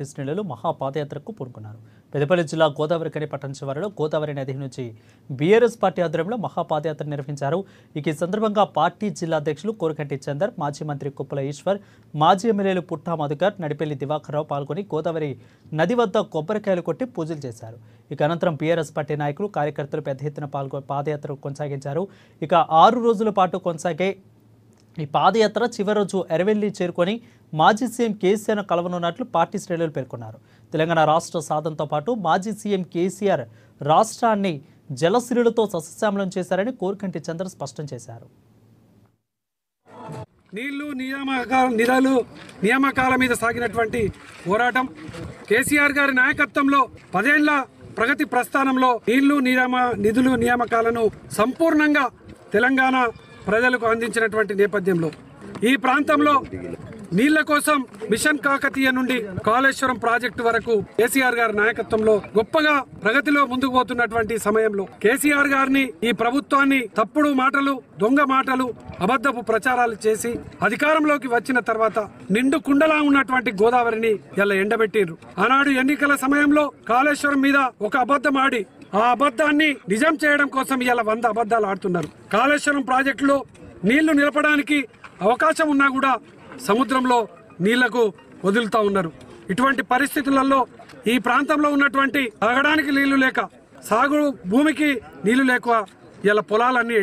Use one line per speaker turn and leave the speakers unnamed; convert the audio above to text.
శ్రేణులు మహాపాదయాత్రకు పూనుకున్నారు. పెద్దపల్లి జిల్లా గోదావరి కని పట్టణ చివరలో గోదావరి నది నుంచి బీఆర్ఎస్ పార్టీ ఆధ్వర్యంలో మహాపాదయాత్ర నిర్వహించారు. ఈ సందర్భంగా పార్టీ జిల్లా అధ్యక్షులు కోరకంటి చందర్, మాజీ మంత్రి కుప్పల ఈశ్వర్, మాజీ ఎమ్మెల్యేలు పుట్టా మధుకర్, నడిపెల్లి దివాకర్రావు పాల్గొని గోదావరి నది వద్ద కొబ్బరికాయలు కొట్టి పూజలు చేశారు. అనంతరం బీఆర్ఎస్ పార్టీ నాయకులు, కార్యకర్తలు పెద్ద ఎత్తున పాదయాత్ర కొనసాగించారు. 6 రోజుల పాటు కొనసాగే ఈ పాదయాత్ర చివరి రోజు ఎర్రవెల్లి చేరుకొని మాజీ సీఎం కేసీఆర్ కలవనున్నట్లు పార్టీ శ్రేణులు పేర్కొన్నారు. తెలంగాణ రాష్ట్ర సాధనతో పాటు మాజీ సీఎం కేసీఆర్ రాష్ట్రాన్ని జలసిరులతో సస్యశ్యామలం చేశారని కోరకంటి చంద్ర స్పష్టం చేశారు.
నీళ్లు నియామకాల మీద సాగినటువంటి పోరాటం, కేసీఆర్ గారి నాయకత్వంలో 10 ఏళ్ల ప్రగతి ప్రస్థానంలో నిధులు నియామకాలను సంపూర్ణంగా తెలంగాణ ప్రజలకు అందించినటువంటి నేపథ్యంలో ఈ ప్రాంతంలో నీళ్ల కోసం మిషన్ కాకతీయ నుండి కాళేశ్వరం ప్రాజెక్టు వరకు కేసీఆర్ గారి నాయకత్వంలో గొప్పగా ప్రగతిలో ముందుకు పోతున్నటువంటి సమయంలో కేసీఆర్ గారిని, ఈ ప్రభుత్వాన్ని తప్పుడు మాటలు, దొంగ మాటలు, అబద్ధపు ప్రచారాలు చేసి అధికారంలోకి వచ్చిన తర్వాత నిండు కుండలా ఉన్నటువంటి గోదావరిని ఇలా ఎండబెట్టిండ్రు. ఆనాడు ఎన్నికల సమయంలో కాళేశ్వరం మీద ఒక అబద్ధం ఆడి ఆ అబద్ధాన్ని నిజం చేయడం కోసం ఇలా 100 అబద్ధాలు ఆడుతున్నారు. కాళేశ్వరం ప్రాజెక్టులో నీళ్లు నిలపడానికి అవకాశం ఉన్నా కూడా సముద్రంలో నీళ్లకు వదులుతా ఉన్నారు. ఇటువంటి పరిస్థితులలో ఈ ప్రాంతంలో ఉన్నటువంటి తాగడానికి నీళ్లు లేక, సాగు భూమికి నీళ్లు లేక ఇలా పొలాలన్నీ